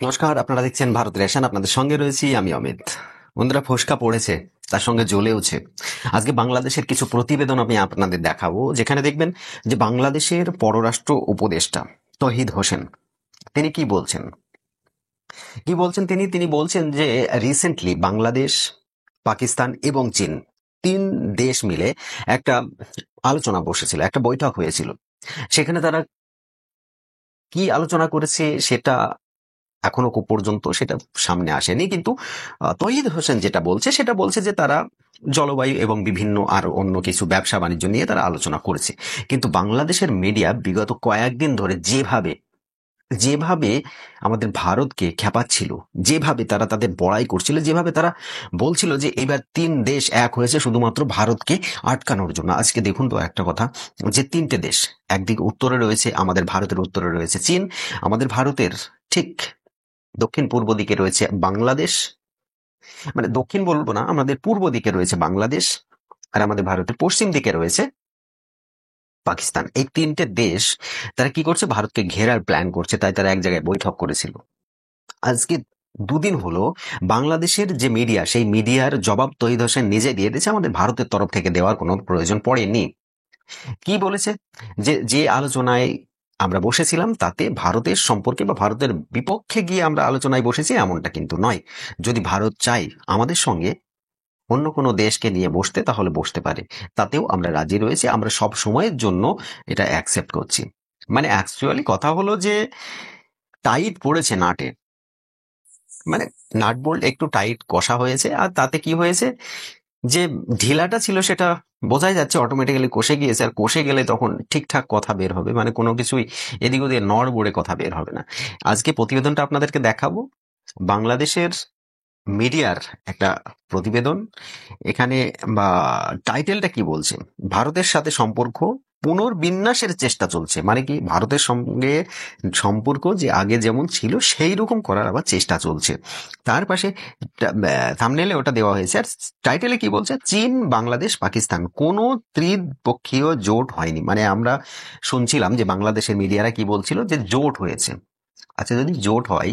নমস্কার, আপনারা দেখছেন ভারত রেশন। আপনাদের সঙ্গে রয়েছি আমি অমিত। বন্ধুরা, ফোসকা পড়েছে, তার সঙ্গে জ্বলেওছে। আজকে বাংলাদেশের কিছু প্রতিবেদন আমি আপনাদের দেখাবো, যেখানে দেখবেন যে বাংলাদেশের পররাষ্ট্র উপদেষ্টা তহিদ হোসেন তিনি কি বলছেন তিনি তিনি বলছেন যে রিসেন্টলি বাংলাদেশ, পাকিস্তান এবং চীন, তিন দেশ মিলে একটা আলোচনা বসেছিল, একটা বৈঠক হয়েছিল। সেখানে তারা কি আলোচনা করেছে সেটা এখনো পর্যন্ত সেটা সামনে আসেনি, কিন্তু তহিদ হোসেন যেটা বলছে সেটা বলছে যে তারা জলবায়ু এবং বিভিন্ন আর অন্য কিছু ব্যবসা বাণিজ্য নিয়ে তারা আলোচনা করেছে। কিন্তু বাংলাদেশের মিডিয়া বিগত কয়েকদিন ধরে যেভাবে যেভাবে আমাদের ভারতকে খেপাচ্ছিল, যেভাবে তারা তাদের বড়াই করছিল, যেভাবে তারা বলছিল যে এবার তিন দেশ এক হয়েছে শুধুমাত্র ভারতকে আটকানোর জন্য। আজকে দেখুন তো একটা কথা, যে তিনটে দেশ, একদিকে উত্তরে রয়েছে আমাদের ভারতের উত্তরে রয়েছে চীন, আমাদের ভারতের ঠিক দক্ষিণ পূর্ব দিকে রয়েছে বাংলাদেশ, মানে দক্ষিণ বলবো না, আমাদের পূর্ব দিকে রয়েছে বাংলাদেশ, আর আমাদের ভারতের পশ্চিম দিকে রয়েছে পাকিস্তান। এই তিনটে দেশ তারা কি করছে, ভারতকে ঘেরার প্ল্যান করছে, তাই তারা এক জায়গায় বৈঠক করেছিল। আজকে দুদিন হলো বাংলাদেশের যে মিডিয়া, সেই মিডিয়ার জবাব তহিদ হোসেন নিজে দিয়ে দিয়েছে, আমাদের ভারতের তরফ থেকে দেওয়ার কোনো প্রয়োজন পড়েনি। কি বলেছে, যে যে আলোচনায় আমরা বসেছিলাম তাতে ভারতের সম্পর্কে বা ভারতের বিপক্ষে গিয়ে আমরা আলোচনায় বসেছি এমনটা কিন্তু নয়। যদি ভারত চাই আমাদের সঙ্গে অন্য কোনো দেশকে নিয়ে বসতে, তাহলে বসতে পারে, তাতেও আমরা রাজি রয়েছি, আমরা সব সময়ের জন্য এটা অ্যাকসেপ্ট করছি। মানে অ্যাকচুয়ালি কথা হলো যে টাইট পড়েছে নাটে, মানে নাট বোল্ট একটু টাইট কষা হয়েছে, আর তাতে কি হয়েছে, যে ঢিলাটা ছিল সেটা বোঝাই যাচ্ছে অটোমেটিক্যালি কষে গিয়েছে, আর কষে গেলে তখন ঠিকঠাক কথা বের হবে, মানে কোনো কিছুই এদিক ওদিকে নড়বড়ে কথা বের হবে না। আজকে প্রতিবেদনটা আপনাদেরকে দেখাবো, বাংলাদেশের মিডিয়ার একটা প্রতিবেদন। এখানে বা টাইটেলটা কি বলছে, ভারতের সাথে সম্পর্ক পুনর্বিন্যাসের চেষ্টা চলছে, মানে কি ভারতের সঙ্গে সম্পর্ক যে আগে যেমন ছিল সেই রকম করার আবার চেষ্টা চলছে। তার পাশে থাম্বনেইলে ওটা দেওয়া হয়েছে, আর টাইটেলে কি বলছে, চীন, বাংলাদেশ, পাকিস্তান কোনো ত্রিপক্ষীয় জোট হয়নি। মানে আমরা শুনছিলাম যে বাংলাদেশের মিডিয়ারা কি বলছিল, যে জোট হয়েছে। আচ্ছা, যদি জোট হয়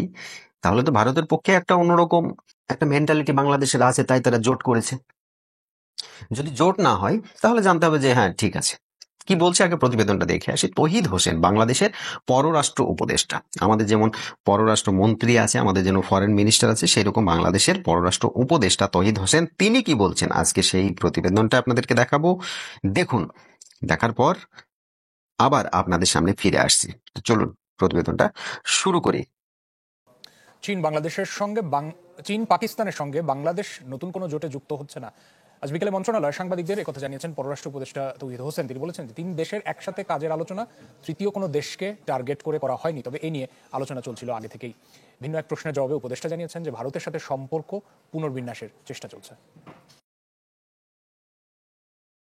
তাহলে তো ভারতের পক্ষে একটা অন্যরকম একটা মেন্টালিটি বাংলাদেশের আছে, তাই তারা জোট করেছে। যদি জোট না হয় তাহলে জানতে হবে যে হ্যাঁ ঠিক আছে। কি বলছে আগে প্রতিবেদনটা দেখে আসি। তহিদ হোসেন বাংলাদেশের পররাষ্ট্র উপদেষ্টা, আমাদের যেমন পররাষ্ট্র মন্ত্রী আছে, আমাদের যেন ফরেন মিনিস্টার আছে, সেই রকম বাংলাদেশের পররাষ্ট্র উপদেষ্টা তহিদ হোসেন তিনি কি বলছেন আজকে সেই প্রতিবেদনটা আপনাদেরকে দেখাবো। দেখুন, দেখার পর আবার আপনাদের সামনে ফিরে আসছি। তো চলুন প্রতিবেদনটা শুরু করি। চীন পাকিস্তানের সঙ্গে বাংলাদেশ নতুন কোনো জোটে যুক্ত হচ্ছে না। আজ বিকেলে মন্ত্রণালয় সাংবাদিকদের একথা জানিয়েছেন পররাষ্ট্র উপদেষ্টা তৌহিদ হোসেন। তিনি বলেছেন যে তিন দেশের একসাথে কাজের আলোচনা তৃতীয় কোনো দেশকে টার্গেট করে করা হয়নি, তবে এই নিয়ে আলোচনা চলছিল আগে থেকেই। ভিন্ন এক প্রশ্নের জবাবে উপদেষ্টা জানিয়েছেন যে ভারতের সাথে সম্পর্ক পুনর্বিন্যাসের চেষ্টা চলছে।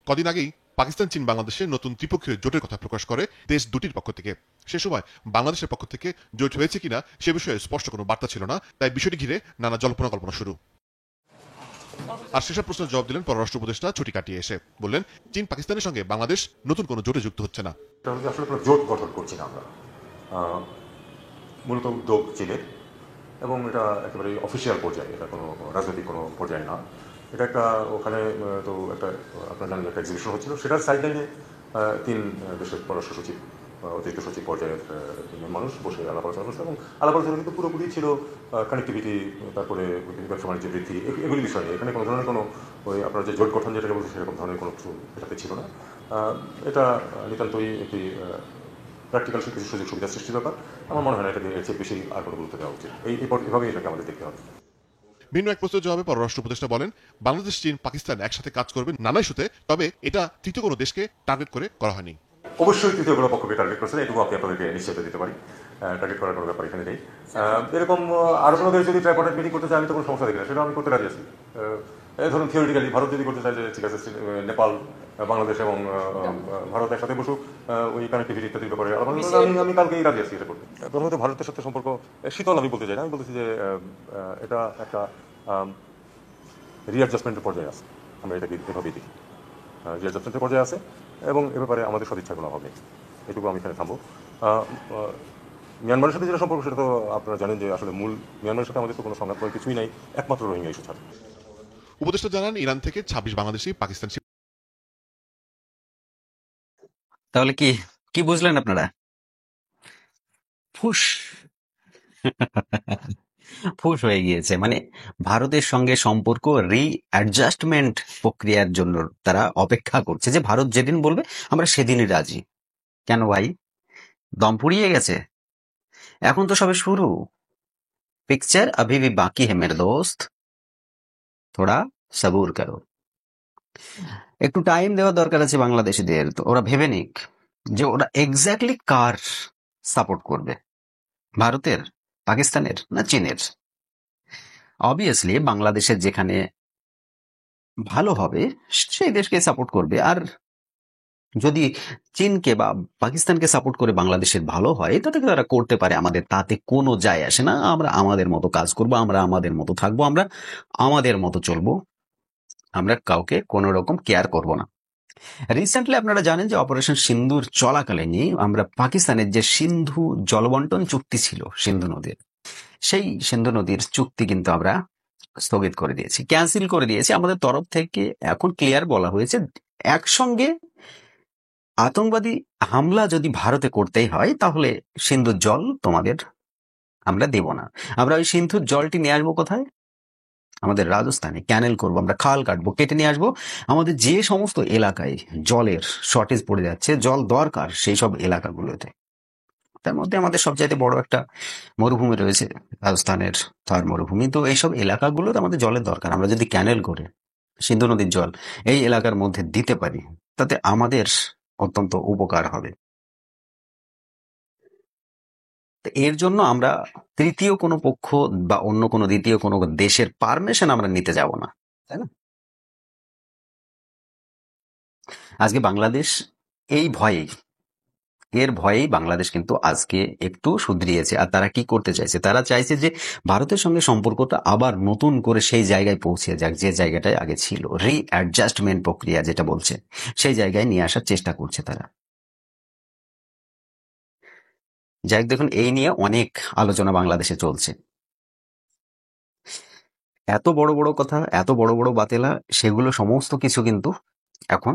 কদিন আগেই পাকিস্তান চীন বাংলাদেশে নতুন ত্রিপক্ষীয় জোটের কথা প্রকাশ করে দেশ দুটির পক্ষ থেকে। সে সময় বাংলাদেশের পক্ষ থেকে জোট হয়েছে কিনা সে বিষয়ে স্পষ্ট কোনো বার্তা ছিল না, তাই বিষয়টি ঘিরে নানা জল্পনা কল্পনা শুরু। আর সেসব প্রশ্নের জবাব দিলেন পররাষ্ট্র উপদেষ্টা ছুটি কাটিয়ে এসে বললেন, চীন পাকিস্তানের সঙ্গে বাংলাদেশ নতুন কোনো জোটে যুক্ত হচ্ছে না। আসলে কোনো জোট গঠন করছি না আমরা, মূলত উদ্যোগ চীনের, এবং এটা একেবারে অফিসিয়াল পর্যায়ে, এটা কোনো রাজনৈতিক কোনো পর্যায়ে না। এটা একটা ওখানে তো একটা আপনার জানেন একটা এক্সিবিশন হচ্ছিল, সেটার সাইডলাইনে তিন দেশের পররাষ্ট্র সচিব, অতিরিক্ত সচিব পর্যায়ের মানুষ বসে আলাপ আলোচনা করছে, এবং আলাপ আলোচনা কিন্তু পুরোপুরি ছিল কানেক্টিভিটি, তারপরে ব্যবসা বাণিজ্য বৃদ্ধি, এগুলি বিষয় নিয়ে। এখানে কোনো ধরনের কোনো ওই আপনার যে জোট গঠন যেটাকে বলছে সেরকম ধরনের কোনো কিছু এটাতে ছিল না। এটা নিতান্তই একটি প্র্যাকটিক্যাল কিছু সুযোগ সুবিধা সৃষ্টির ব্যাপার। আমার মনে হয় না এটাকে এর চেয়ে বেশি আর কোনো গুরুত্ব দেওয়া উচিত। এভাবেই এটাকে আমাদের দেখতে হবে। ভিন্ন এক প্রশ্নের জবাবে পররাষ্ট্র উপদেষ্টা বলেন, বাংলাদেশ চীন পাকিস্তান একসাথে কাজ করবে নানা ইস্যুতে, তবে এটা তৃতীয় কোনো দেশকে টার্গেট করে করা হয়নি। অবশ্যই তৃতীয় কোনো পক্ষকে টার্গেট করছে না, এটুকু আপনি আপনাদেরকে নিশ্চিত দিতে পারি। টার্গেট করার কোনো ব্যাপার এখানে নেই। এরকম আরও কোনো দেশ যদি ট্রাইপার্টেড মিটিং করতে চায় আমি তো কোনো সমস্যা দেখি না, সেটা আমি করতে রাজি আছি। ধরুন থিওরিটিক্যালি ভারত যদি করতে চায় যে ঠিক আছে নেপাল, বাংলাদেশ এবং ভারত একসাথে বসুক ওই কানেক্টিভিটি ইত্যাদির ব্যাপারে আমি কালকেই রাজি আছি এটা করতে। প্রথমত ভারতের সাথে সম্পর্ক শীতল আমি বলতে চাই না, আমি বলতেছি যে এটা একটা রিঅ্যাডজাস্টমেন্টের পর্যায়ে আছে। আমরা এটাকে এভাবেই দেখি, রিঅ্যাডজাস্টমেন্টের পর্যায়ে আছে, এবং এ ব্যাপারে আমাদের সদিচ্ছার কোনো অভাব নেই। এটুকু আমি এখানে থামবো। মিয়ানমারের সাথে যেটা সম্পর্ক সেটা তো আপনারা জানেন যে আসলে মূল মিয়ানমারের সাথে আমাদের তো কোনো সংঘাত করার কিছুই নাই, একমাত্র রোহিঙ্গা ইস্যু ছাড়া। উপদেষ্টা জানান ইরান থেকে 26 বাংলাদেশি পাকিস্তান তাহলে কি কি বুঝলেন আপনারা? ফুস ফুস হয়ে গিয়েছে। মানে ভারতের সঙ্গে সম্পর্ক রিঅ্যাডজাস্টমেন্ট প্রক্রিয়ার জন্য তারা অপেক্ষা করছে, যে ভারত যেদিন বলবে আমরা সেদিনই রাজি। কেন ভাই, দম ফুরিয়ে গেছে? এখন তো সবে শুরু, পিকচার अभी भी बाकी है मेरे दोस्त, थोड़ा সবুর করো। একটু টাইম দেওয়ার দরকার আছে বাংলাদেশিদের। তো ওরা ভেবে নিক যে ওরা এক্স্যাক্টলি কার সাপোর্ট করবে, ভারতের, পাকিস্তানের না চীনের। অবভিয়াসলি বাংলাদেশের যেখানে ভালো হবে সেই দেশকে সাপোর্ট করবে। আর যদি চীনকে বা পাকিস্তানকে সাপোর্ট করে বাংলাদেশের ভালো হয় তাতে তারা করতে পারে, আমাদের তাতে কোনো যায় আসে না। আমরা আমাদের মতো কাজ করব, আমরা আমাদের মতো থাকবো, আমরা আমাদের মতো চলবো, আমরা কাউকে কোনো রকম কেয়ার করব না। রিসেন্টলি আপনারা জানেন যে অপারেশন সিন্দুর চলাকালীনই আমরা পাকিস্তানের যে সিন্ধু জলবন্টন চুক্তি ছিল সিন্ধু নদীর, সেই সিন্ধু নদীর চুক্তি কিন্তু আমরা স্থগিত করে দিয়েছি, ক্যান্সেল করে দিয়েছি। আমাদের তরফ থেকে এখন ক্লিয়ার বলা হয়েছে, একসঙ্গে আতঙ্কবাদী হামলা যদি ভারতে করতেই হয় তাহলে সিন্ধুর জল তোমাদের আমরা দেব না। আমরা ওই সিন্ধুর জলটি নিয়ে আসবো কোথায়? আমাদের রাজস্থানে ক্যানেল করব, আমরা খাল কাটবো, কেটে নিয়ে আসবো। আমাদের যে সমস্ত এলাকায় জলের শর্টেজ পড়ে যাচ্ছে, জল দরকার সেই সব এলাকাগুলোতে, তার মধ্যে আমাদের সবচাইতে বড় একটা মরুভূমি রয়েছে, রাজস্থানের থর মরুভূমি। তো এইসব এলাকাগুলোতে আমাদের জলের দরকার। আমরা যদি ক্যানেল করে সিন্ধু নদীর জল এই এলাকার মধ্যে দিতে পারি তাতে আমাদের অত্যন্ত উপকার হবে। তো এর জন্য আমরা তৃতীয় কোনো পক্ষ বা অন্য কোনো দ্বিতীয় কোনো দেশের পারমিশন আমরা নিতে যাব না, তাই না? আজকে বাংলাদেশ এই ভয়েই, এর ভয়েই বাংলাদেশ কিন্তু আজকে একটু শুধরিয়েছে। আর তারা কি করতে চাইছে? তারা চাইছে যে ভারতের সঙ্গে সম্পর্কটা আবার নতুন করে সেই জায়গায় পৌঁছে যাক যে জায়গাটায় আগে ছিল। রিঅ্যাডজাস্টমেন্ট প্রক্রিয়া যেটা বলছে, সেই জায়গায় নিয়ে আসার চেষ্টা করছে তারা। যাই হোক, দেখুন এই নিয়ে অনেক আলোচনা বাংলাদেশে চলছে। এত বড় বড় কথা, এত বড় বড় বাতেলা, সেগুলো সমস্ত কিছু কিন্তু এখন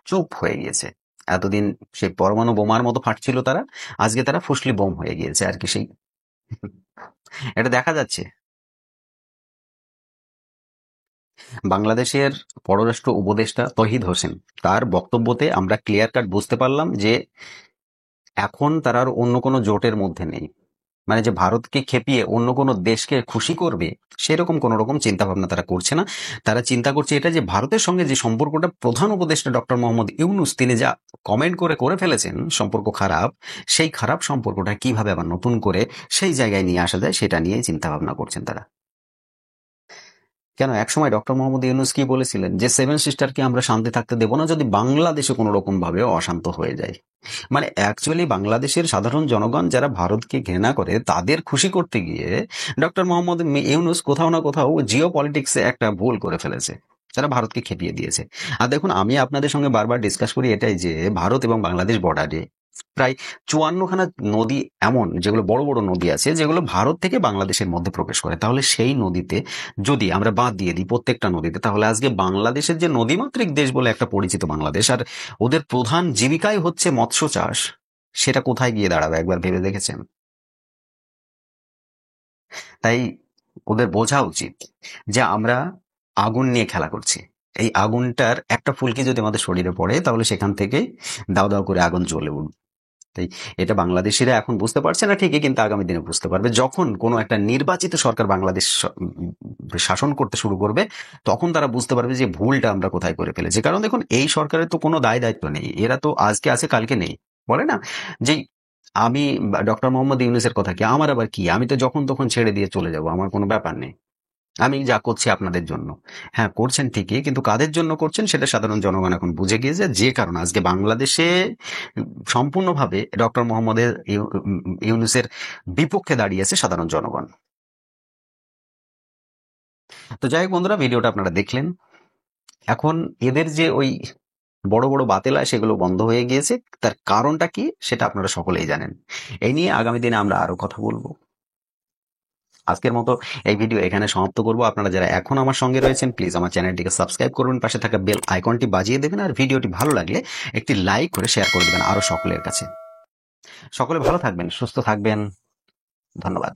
চুপ হয়ে গিয়েছে। এতদিন সেই পরমাণু বোমার মতো ফাটছিল তারা, আজকে তারা ফুসলি বোম হয়ে গিয়েছে আর কি। সেই এটা দেখা যাচ্ছে। বাংলাদেশের পররাষ্ট্র উপদেষ্টা তহিদ হোসেন, তার বক্তব্যতে আমরা ক্লিয়ার কাট বুঝতে পারলাম যে এখন তারা আর অন্য কোনো জোটের মধ্যে নেই। মানে যে ভারতকে খেপিয়ে অন্য কোনো দেশকে খুশি করবে সেরকম কোন রকম চিন্তা ভাবনা তারা করছে না। তারা চিন্তা করছে এটা, যে ভারতের সঙ্গে যে সম্পর্কটা প্রধান উপদেষ্টা ডক্টর মোহাম্মদ ইউনূস তিনি যা কমেন্ট করে ফেলেছেন সম্পর্ক খারাপ, সেই খারাপ সম্পর্কটা কিভাবে আবার নতুন করে সেই জায়গায় নিয়ে আসা যায় সেটা নিয়ে চিন্তা ভাবনা করছেন তারা। কেন একসময় ডক্টর মোহাম্মদ ইউনূস কি বলেছিলেন যে সেভেন সিস্টারকে আমরা শান্তি থাকতে দেব না যদি বাংলাদেশে কোনো রকম ভাবে অশান্ত হয়ে যায়। মানে অ্যাকচুয়ালি বাংলাদেশের সাধারণ জনগণ যারা ভারতকে ঘৃণা করে তাদের খুশি করতে গিয়ে ডক্টর মোহাম্মদ ইউনূস কোথাও না কোথাও জিও পলিটিক্সে একটা ভুল করে ফেলেছে, যারা ভারতকে খেপিয়ে দিয়েছে। আর দেখুন, আমি আপনাদের সঙ্গে বারবার ডিসকাস করি এটাই যে ভারত এবং বাংলাদেশ বর্ডারে প্রায় 54খানা নদী এমন, যেগুলো বড় বড় নদী আছে, যেগুলো ভারত থেকে বাংলাদেশের মধ্যে প্রবেশ করে। তাহলে সেই নদীতে যদি আমরা বাদ দিয়ে দিই প্রত্যেকটা নদীতে, তাহলে আজকে বাংলাদেশের যে নদীমাতৃক দেশ বলে একটা পরিচিত বাংলাদেশ, আর ওদের প্রধান জীবিকাই হচ্ছে মৎস্য চাষ, সেটা কোথায় গিয়ে দাঁড়াবে একবার ভেবে দেখেছেন? তাই ওদের বোঝা উচিত যে আমরা আগুন নিয়ে খেলা করছি। এই আগুনটার একটা ফুলকি যদি আমাদের শরীরে পড়ে তাহলে সেখান থেকে দাও দাও করে আগুন জ্বলে উঠবে। তাই এটা বাংলাদেশিরা এখন বুঝতে পারছে না ঠিকই, কিন্তু আগামী দিনে বুঝতে পারবে। যখন কোনো একটা নির্বাচিত সরকার বাংলাদেশ শাসন করতে শুরু করবে তখন তারা বুঝতে পারবে যে ভুলটা আমরা কোথায় করে ফেলেছি। কারণ দেখুন, এই সরকারের তো কোনো দায় দায়িত্ব নেই, এরা তো আজকে আছে কালকে নেই। বলে না যে আমি ডক্টর মোহাম্মদ ইউনূসের কথা কি, আমার আবার কি, আমি তো যখন তখন ছেড়ে দিয়ে চলে যাব, আমার কোনো ব্যাপার নেই, আমি যা করছি আপনাদের জন্য। হ্যাঁ করছেন ঠিকই, কিন্তু কাদের জন্য করছেন সেটা সাধারণ জনগণ এখন বুঝে গিয়েছে। যে কারণে আজকে বাংলাদেশে সম্পূর্ণভাবে ডক্টর মোহাম্মদের ইউনূসের বিপক্ষে দাঁড়িয়েছে সাধারণ জনগণ। তো যাই হোক বন্ধুরা, ভিডিওটা আপনারা দেখলেন। এখন এদের যে ওই বড় বড় বাতিলায় সেগুলো বন্ধ হয়ে গিয়েছে। তার কারণটা কি সেটা আপনারা সকলেই জানেন। এই নিয়ে আগামী দিনে আমরা আরো কথা বলবো। আজকের মতো এই ভিডিও এখানে সমাপ্ত করব। আপনারা যারা এখন আমার সঙ্গে রয়েছেন প্লিজ আমার চ্যানেলটিকে সাবস্ক্রাইব করবেন, পাশে থাকা বেল আইকনটি বাজিয়ে দেবেন, আর ভিডিওটি ভালো লাগলে একটি লাইক করে শেয়ার করে দেবেন আরো সকলের কাছে। সকলে ভালো থাকবেন, সুস্থ থাকবেন। ধন্যবাদ।